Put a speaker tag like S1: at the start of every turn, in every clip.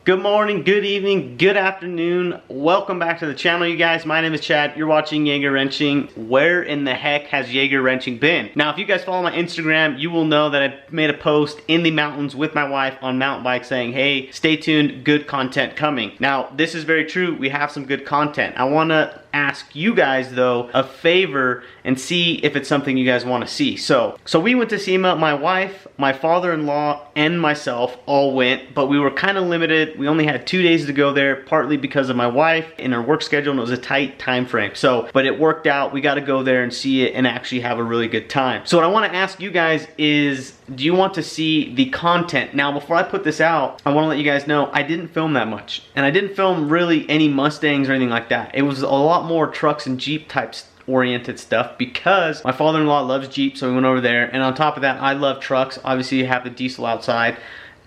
S1: Good morning, good evening, good afternoon. Welcome back to the channel, you guys. My name is Chad. You're watching Jaegerwrenching. Where in the heck has Jaegerwrenching been? Now, if you guys follow my Instagram, you will know that I made a post in the mountains with my wife on mountain bike saying, hey, stay tuned, good content coming. Now, this is very true. We have some good content. I want to ask you guys, though, a favor and see if it's something you guys want to see. So we went to SEMA. My wife, my father-in-law, and myself all went, but we were kind of limited. We only had 2 days to go there, partly because of my wife and her work schedule, and it was a tight time frame. But it worked out. We got to go there and see it and actually have a really good time. So what I want to ask you guys is, do you want to see the content? Now, before I put this out, I want to let you guys know I didn't film that much. And I didn't film really any Mustangs or anything like that. It was a lot more trucks and Jeep types oriented stuff because my father-in-law loves Jeep, so we went over there. And on top of that, I love trucks. Obviously, you have the diesel outside.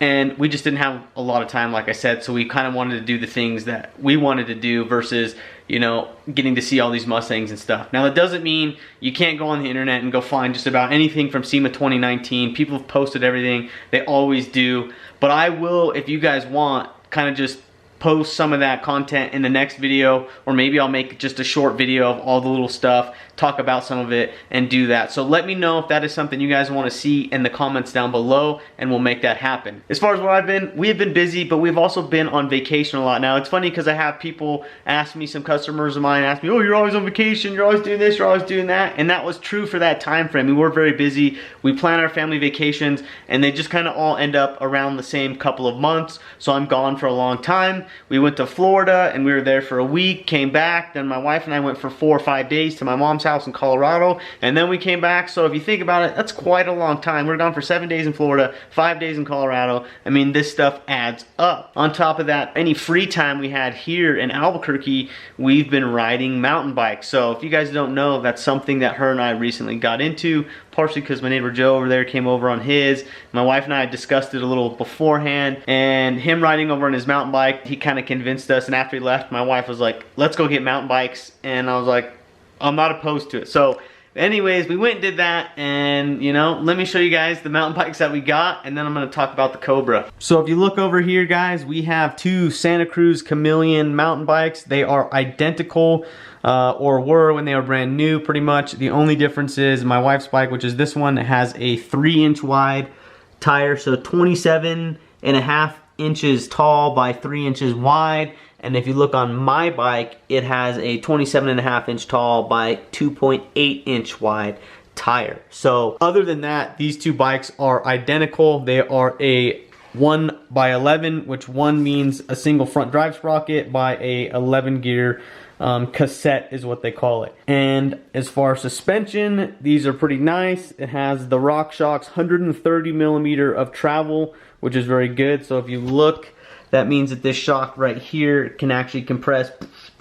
S1: And we just didn't have a lot of time, like I said, so we kind of wanted to do the things that we wanted to do versus, you know, getting to see all these Mustangs and stuff. Now, that doesn't mean you can't go on the internet and go find just about anything from SEMA 2019. People have posted everything. They always do. But I will, if you guys want, kind of just post some of that content in the next video, or maybe I'll make just a short video of all the little stuff, talk about some of it, and do that. So let me know if that is something you guys want to see in the comments down below, and we'll make that happen. As far as where I've been, we have been busy, but we've also been on vacation a lot. Now, it's funny because I have people ask me, some customers of mine ask me, oh, you're always on vacation, you're always doing this, you're always doing that, and that was true for that time frame. We were very busy. We plan our family vacations, and they just kind of all end up around the same couple of months, so I'm gone for a long time. We went to Florida, and we were there for a week, came back, then my wife and I went for 4 or 5 days to my mom's house in Colorado, and then we came back. So if you think about it, that's quite a long time. We were gone for 7 days in Florida, 5 days in Colorado. I mean, this stuff adds up. On top of that, any free time we had here in Albuquerque, we've been riding mountain bikes. So if you guys don't know, that's something that her and I recently got into, partially because my neighbor Joe over there came over on his. My wife and I discussed it a little beforehand, and him riding over on his mountain bike, he kind of convinced us. And after he left, my wife was like, let's go get mountain bikes. And I was like, I'm not opposed to it. So anyways, we went and did that, and you know, let me show you guys the mountain bikes that we got, and then I'm going to talk about the Cobra. So if you look over here, guys, we have two Santa Cruz Chameleon mountain bikes. They are identical, or were when they were brand new, pretty much. The only difference is my wife's bike, which is this one, has a 3-inch wide tire, so 27.5 inches tall by 3 inches wide. And if you look on my bike, it has a 27.5 inch tall by 2.8 inch wide tire. So other than that, these two bikes are identical. They are a 1x11, which one means a single front drive sprocket by a 11 gear cassette is what they call it. And as far as suspension, these are pretty nice. It has the RockShox 130 millimeter of travel, which is very good. So if you look, that means that this shock right here can actually compress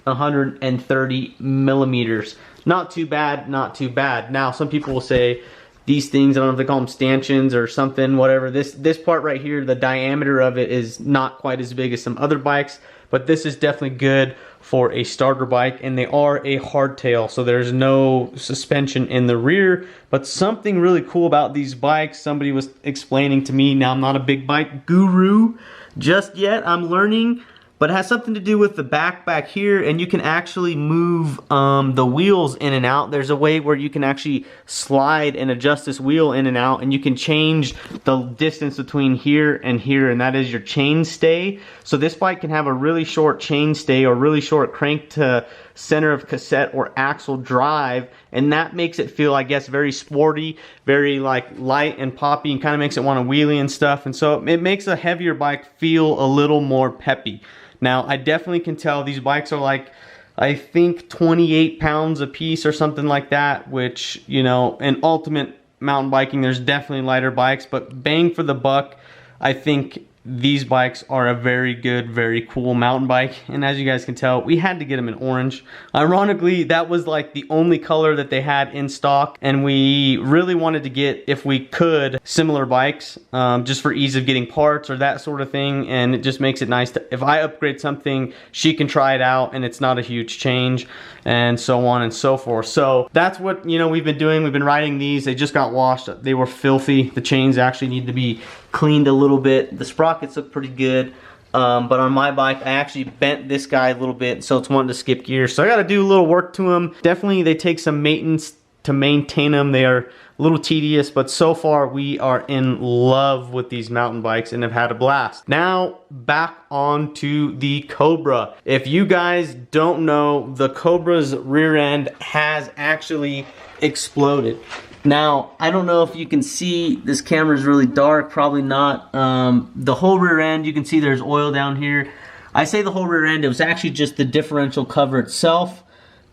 S1: 130 millimeters. Not too bad, not too bad. Now, some people will say these things, I don't know if they call them stanchions or something, whatever. This part right here, the diameter of it is not quite as big as some other bikes, but this is definitely good for a starter bike, and they are a hardtail, so there's no suspension in the rear. But something really cool about these bikes, somebody was explaining to me, now I'm not a big bike guru just yet, I'm learning, but it has something to do with the back here, and you can actually move the wheels in and out. There's a way where you can actually slide and adjust this wheel in and out, and you can change the distance between here, and that is your chain stay. So this bike can have a really short chain stay or really short crank to center of cassette or axle drive, and that makes it feel, I guess, very sporty, very like light and poppy, and kind of makes it want to wheelie and stuff. And so it makes a heavier bike feel a little more peppy. Now, I definitely can tell these bikes are like, I think 28 pounds a piece or something like that, which, you know, in ultimate mountain biking, there's definitely lighter bikes, but bang for the buck, I think these bikes are a very good, very cool mountain bike. And as you guys can tell, we had to get them in orange. Ironically, that was like the only color that they had in stock, and we really wanted to get, if we could, similar bikes, just for ease of getting parts or that sort of thing. And it just makes it nice to, if I upgrade something, she can try it out and it's not a huge change, and so on and so forth. So that's what, you know, we've been doing. We've been riding these. They just got washed. They were filthy. The chains actually need to be cleaned a little bit. The sprockets look pretty good. But on my bike, I actually bent this guy a little bit, so it's wanting to skip gears. So I got to do a little work to them. Definitely, they take some maintenance to maintain them. They are a little tedious, but so far we are in love with these mountain bikes and have had a blast. Now back on to the Cobra. If you guys don't know, the Cobra's rear end has actually exploded. Now, I don't know if you can see, this camera is really dark, probably not. The whole rear end, you can see there's oil down here. I say the whole rear end, it was actually just the differential cover itself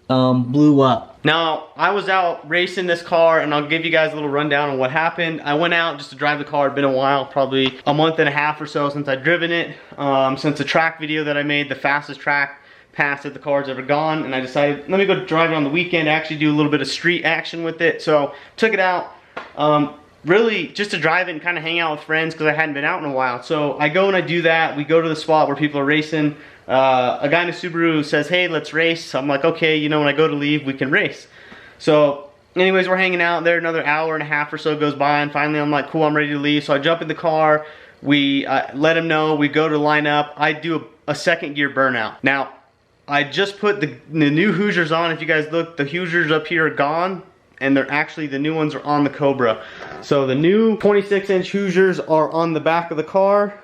S1: blew up. Now, I was out racing this car, and I'll give you guys a little rundown on what happened. I went out just to drive the car. It's been a while, probably a month and a half or so since I've driven it. Since the track video that I made, the fastest track pass that the car's ever gone, and I decided, let me go drive it on the weekend, actually do a little bit of street action with it. So, took it out. Really just to drive it and kind of hang out with friends because I hadn't been out in a while. So I go and I do that. We go to the spot where people are racing. A guy in a Subaru says, hey, let's race. So I'm like, okay, you know, when I go to leave, we can race. So anyways, we're hanging out there. Another hour and a half or so goes by, and finally I'm like, cool, I'm ready to leave. So I jump in the car. We let him know. We go to line up. I do a second gear burnout. Now, I just put the new Hoosiers on. If you guys look, the Hoosiers up here are gone. And they're actually, the new ones are on the Cobra. So the new 26-inch Hoosiers are on the back of the car.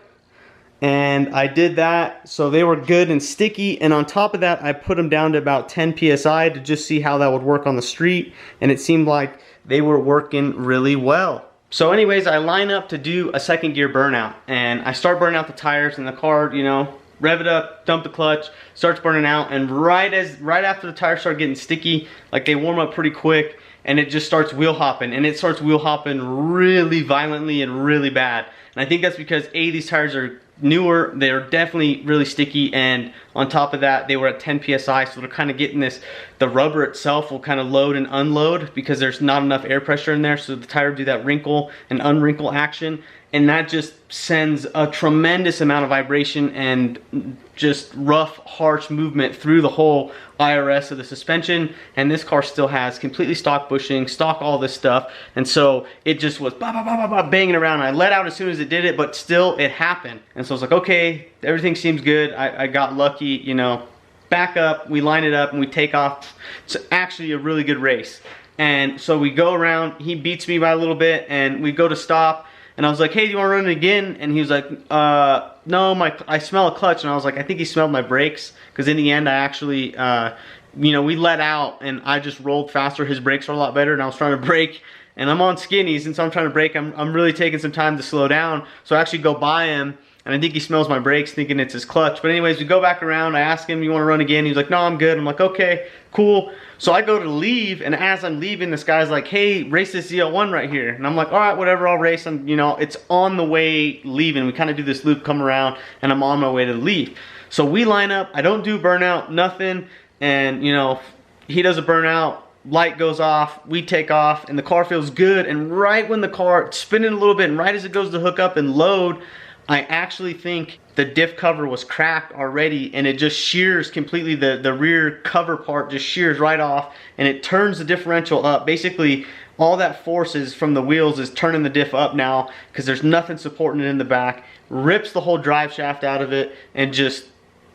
S1: And I did that, so they were good and sticky. And on top of that, I put them down to about 10 PSI to just see how that would work on the street. And it seemed like they were working really well. So anyways, I line up to do a second gear burnout. And I start burning out the tires, and the car, you know, rev it up, dump the clutch, starts burning out. And right after the tires start getting sticky, like they warm up pretty quick, and it just starts wheel hopping, and it starts wheel hopping really violently and really bad. And I think that's because A, these tires are newer, they're definitely really sticky, and on top of that, they were at 10 PSI, so they're kind of getting this, the rubber itself will kind of load and unload because there's not enough air pressure in there, so the tire will do that wrinkle and unwrinkle action, and that just sends a tremendous amount of vibration and just rough, harsh movement through the whole IRS of the suspension. And this car still has completely stock bushing, stock all this stuff, and so it just was banging around. I let out as soon as it did it, but still it happened. And so I was like, okay, everything seems good. I got lucky, you know. Back up, we line it up, and we take off. It's actually a really good race. And so we go around, he beats me by a little bit, and we go to stop. And I was like, hey, do you want to run it again? And he was like, no, I smell a clutch. And I was like, I think he smelled my brakes. Because in the end, I actually, you know, we let out and I just rolled faster. His brakes are a lot better, and I was trying to brake. And I'm on skinnies, and so I'm trying to brake. I'm really taking some time to slow down. So I actually go by him, and I think he smells my brakes, thinking it's his clutch. But anyways, we go back around. I ask him, you want to run again? He's like, no, I'm good. I'm like, okay, cool. So I go to leave, and as I'm leaving, this guy's like, hey, race this ZL1 right here. And I'm like, all right, whatever, I'll race. And you know, it's on the way leaving. We kind of do this loop, come around, and I'm on my way to leave. So we line up. I don't do burnout, nothing. And you know, he does a burnout. Light goes off, we take off, and the car feels good. And right when the car spinning a little bit, and right as it goes to hook up and load, I actually think the diff cover was cracked already, and it just shears completely. The rear cover part just shears right off, and it turns the differential up. Basically, all that force is from the wheels is turning the diff up now because there's nothing supporting it in the back. Rips the whole drive shaft out of it and just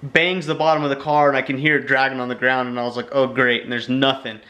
S1: bangs the bottom of the car, and I can hear it dragging on the ground, and I was like, oh great, and there's nothing.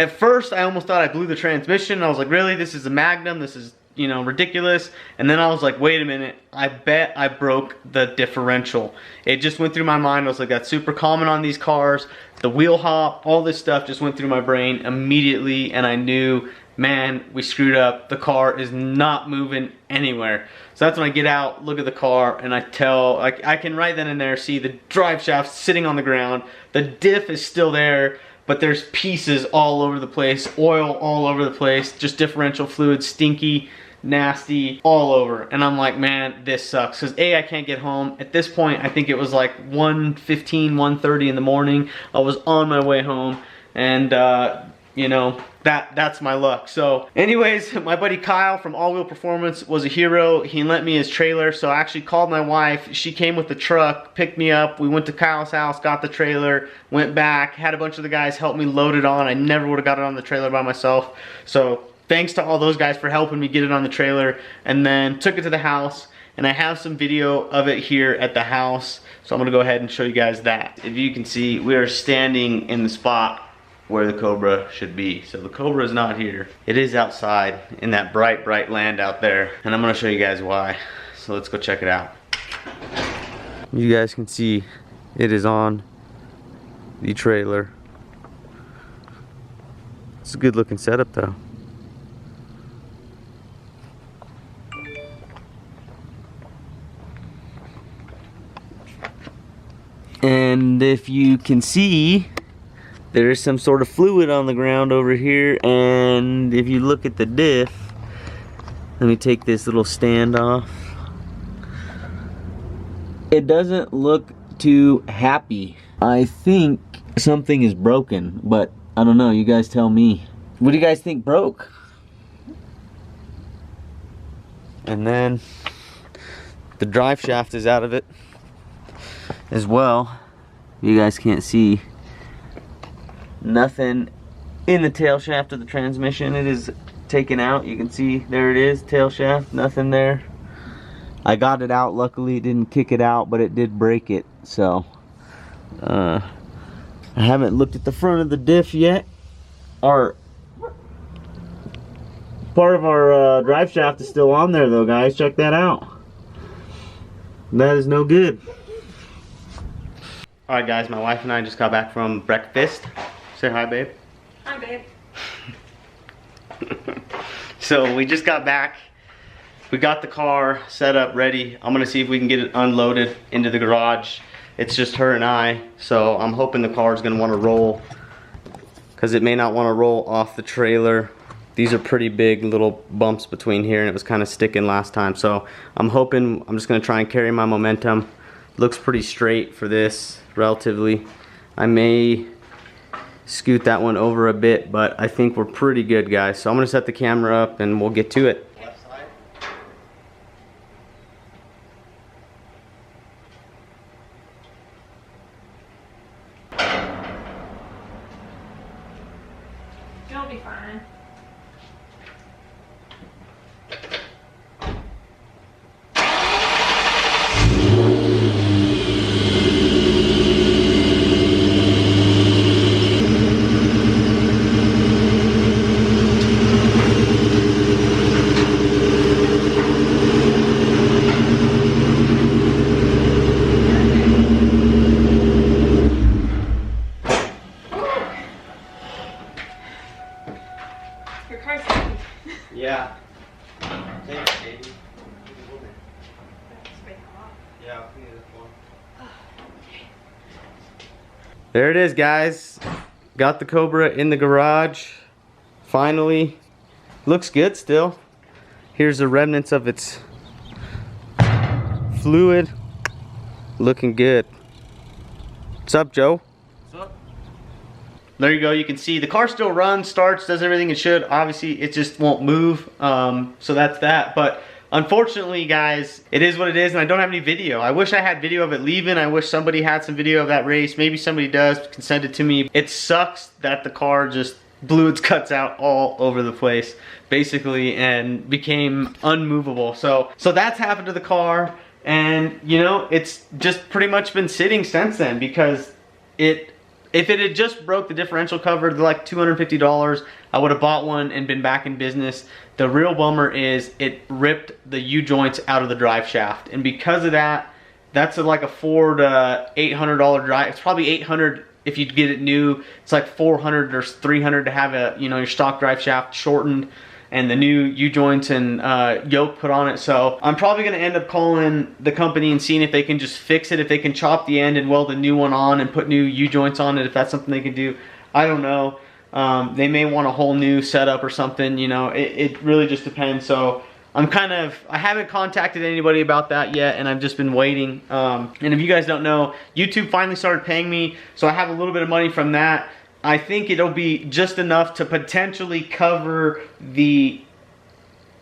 S1: At first, I almost thought I blew the transmission. I was like, really? This is a Magnum? This is, you know, ridiculous. And then I was like, wait a minute, I bet I broke the differential. It just went through my mind. I was like, that's super common on these cars. The wheel hop, all this stuff just went through my brain immediately, and I knew, man, we screwed up. The car is not moving anywhere. So that's when I get out, look at the car, and I tell, I can right then and there see the drive shaft sitting on the ground. The diff is still there, but there's pieces all over the place, oil all over the place, just differential fluid, stinky, nasty, all over. And I'm like, man, this sucks. Because A, I can't get home. At this point, I think it was like 1:15, 1:30 in the morning. I was on my way home, and you know, that's my luck. So anyways, my buddy Kyle from All Wheel Performance was a hero. He lent me his trailer, so I actually called my wife. She came with the truck, picked me up. We went to Kyle's house, got the trailer, went back, had a bunch of the guys help me load it on. I never would have got it on the trailer by myself. So thanks to all those guys for helping me get it on the trailer, and then took it to the house. and I have some video of it here at the house, so I'm gonna go ahead and show you guys that. If you can see, we are standing in the spot where the Cobra should be. So the Cobra is not here. It is outside in that bright, bright land out there, and I'm gonna show you guys why. So let's go check it out. You guys can see it is on the trailer. It's a good looking setup though. And if you can see, there is some sort of fluid on the ground over here, and if you look at the diff, let me take this little stand off. It doesn't look too happy. I think something is broken, but I don't know, you guys tell me. What do you guys think broke? And then the drive shaft is out of it as well. You guys can't see nothing in the tail shaft of the transmission. It is taken out. You can see there it is, tail shaft, nothing there. I got it out, luckily it didn't kick it out, but it did break it. So I haven't looked at the front of the diff yet. Part of our drive shaft is still on there though, guys. Check that out. That is no good. Alright guys, my wife and I just got back from breakfast. Say hi, babe.
S2: Hi, babe.
S1: So we just got back. We got the car set up, ready. I'm gonna see if we can get it unloaded into the garage. It's just her and I, so I'm hoping the car is gonna wanna roll, because it may not wanna roll off the trailer. These are pretty big little bumps between here, and it was kind of sticking last time. So I'm hoping, I'm just gonna try and carry my momentum. Looks pretty straight for this, relatively. I may scoot that one over a bit, but I think we're pretty good, guys. So I'm gonna set the camera up and we'll get to it. Left side.
S2: It'll be fine. Your car's heavy.
S1: Yeah. Thanks, baby. Yeah, I'll clean it up. There it is, guys. Got the Cobra in the garage. Finally. Looks good still. Here's the remnants of its fluid. Looking good. What's up, Joe? What's up? There you go. You can see the car still runs, starts, does everything it should. Obviously, it just won't move. So that's that. But unfortunately, guys, it is what it is, and I don't have any video. I wish I had video of it leaving. I wish somebody had some video of that race. Maybe somebody does, can send it to me. It sucks that the car just blew its guts out all over the place, basically, and became unmovable. So that's happened to the car, and you know, it's just pretty much been sitting since then, because if it had just broke the differential cover, they're like $250, I would have bought one and been back in business. The real bummer is it ripped the U-joints out of the drive shaft, and because of that, that's like a $400 to $800 drive. It's probably $800 if you get it new. It's like $400 or $300 to have a, you know, your stock drive shaft shortened and the new U-joints and yoke put on it. So I'm probably gonna end up calling the company and seeing if they can just fix it, if they can chop the end and weld a new one on and put new U-joints on it, if that's something they can do. I don't know. They may want a whole new setup or something, you know, it really just depends. So I haven't contacted anybody about that yet, and I've just been waiting. And if you guys don't know, YouTube finally started paying me, so I have a little bit of money from that. I think it'll be just enough to potentially cover the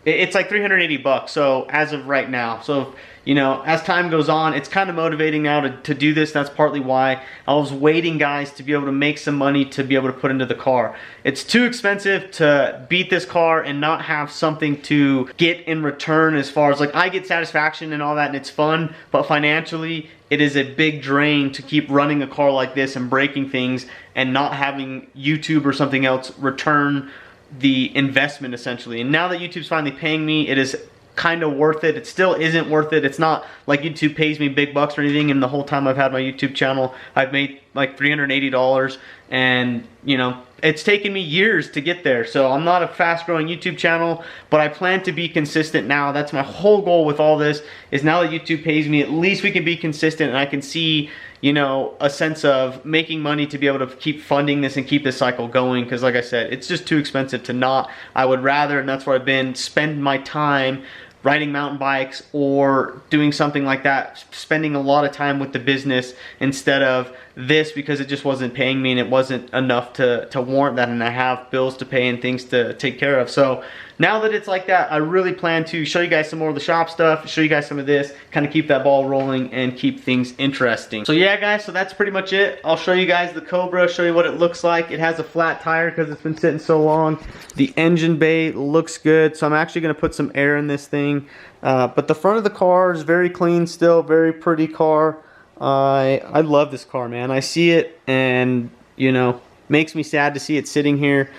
S1: it's like 380 bucks. So as of right now, so you know, as time goes on, it's kind of motivating now to do this. That's partly why I was waiting, guys, to be able to make some money to be able to put into the car. It's too expensive to beat this car and not have something to get in return, as far as like I get satisfaction and all that, and it's fun, but financially it is a big drain to keep running a car like this and breaking things and not having YouTube or something else return the investment, essentially. And now that YouTube's finally paying me, it is kind of worth it. It still isn't worth it. It's not like YouTube pays me big bucks or anything, and the whole time I've had my YouTube channel, I've made like $380, and you know, it's taken me years to get there. So I'm not a fast growing YouTube channel, but I plan to be consistent now. That's my whole goal with all this, is now that YouTube pays me, at least we can be consistent and I can see, you know, a sense of making money to be able to keep funding this and keep this cycle going. Because like I said, it's just too expensive to not. I would rather, and that's where I've been, spend my time riding mountain bikes or doing something like that, spending a lot of time with the business instead of this, because it just wasn't paying me and it wasn't enough to warrant that, and I have bills to pay and things to take care of. So now that it's like that, I really plan to show you guys some more of the shop stuff, show you guys some of this, kind of keep that ball rolling and keep things interesting. So yeah, guys, so that's pretty much it. I'll show you guys the Cobra, show you what it looks like. It has a flat tire because it's been sitting so long. The engine bay looks good, so I'm actually going to put some air in this thing. But the front of the car is very clean still, very pretty car. I love this car, man. I see it and, you know, makes me sad to see it sitting here.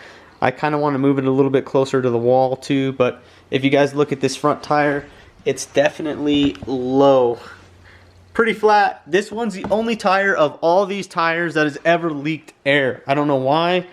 S1: I kind of want to move it a little bit closer to the wall too, but if you guys look at this front tire, it's definitely low. Pretty flat. This one's the only tire of all these tires that has ever leaked air. I don't know why.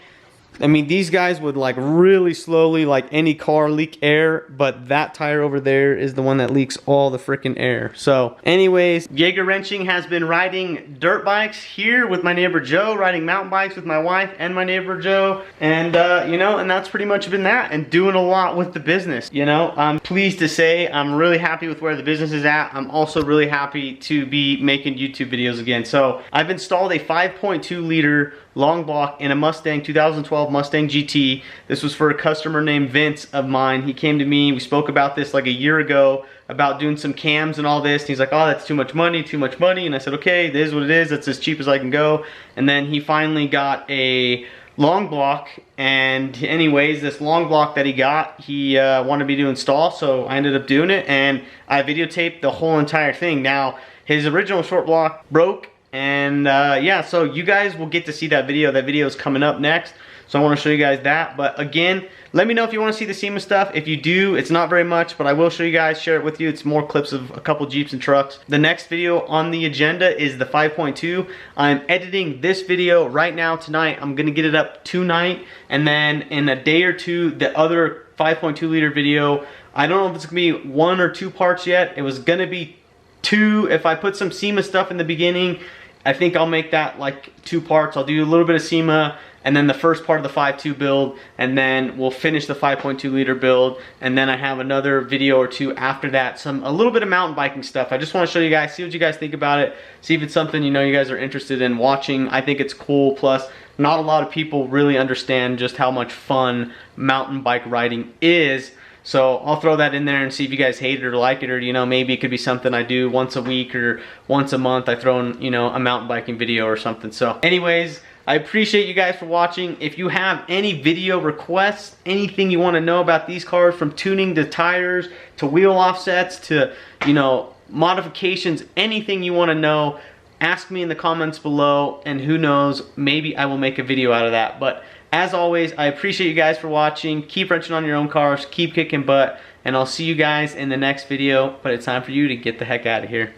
S1: I mean, these guys would like really slowly, like any car, leak air, but that tire over there is the one that leaks all the freaking air. So anyways, Jaegerwrenching has been riding dirt bikes here with my neighbor Joe, riding mountain bikes with my wife and my neighbor Joe, and you know, and that's pretty much been that, and doing a lot with the business. You know, I'm pleased to say I'm really happy with where the business is at. I'm also really happy to be making YouTube videos again. So I've installed a 5.2 liter long block in a Mustang, 2012 Mustang GT. This was for a customer named Vince of mine. He came to me, we spoke about this like a year ago, about doing some cams and all this. And he's like, oh, that's too much money. And I said, okay, it is what it is. It's as cheap as I can go. And then he finally got a long block, and anyways, this long block that he got, he wanted me to install, so I ended up doing it, and I videotaped the whole entire thing. Now, his original short block broke, and yeah, so you guys will get to see that video. That video is coming up next, so I want to show you guys that. But again, let me know if you want to see the SEMA stuff. If you do, it's not very much, but I will show you guys, share it with you. It's more clips of a couple Jeeps and trucks. The next video on the agenda is the 5.2. I'm editing this video right now tonight. I'm gonna get it up tonight, and then in a day or two, the other 5.2 liter video. I don't know if it's gonna be 1 or 2 parts yet. It was gonna be 2 if I put some SEMA stuff in the beginning. I think I'll make that like 2 parts. I'll do a little bit of SEMA, and then the first part of the 5.2 build, and then we'll finish the 5.2 liter build, and then I have another video or 2 after that, a little bit of mountain biking stuff. I just want to show you guys, see what you guys think about it, see if it's something you know you guys are interested in watching. I think it's cool, plus not a lot of people really understand just how much fun mountain bike riding is. So I'll throw that in there and see if you guys hate it or like it, or you know, maybe it could be something I do once a week or once a month. I throw in, you know, a mountain biking video or something. So anyways, I appreciate you guys for watching. If you have any video requests, anything you want to know about these cars, from tuning to tires to wheel offsets to, you know, modifications, anything you want to know, ask me in the comments below, and who knows, maybe I will make a video out of that. But as always, I appreciate you guys for watching. Keep wrenching on your own cars, keep kicking butt, and I'll see you guys in the next video. But it's time for you to get the heck out of here.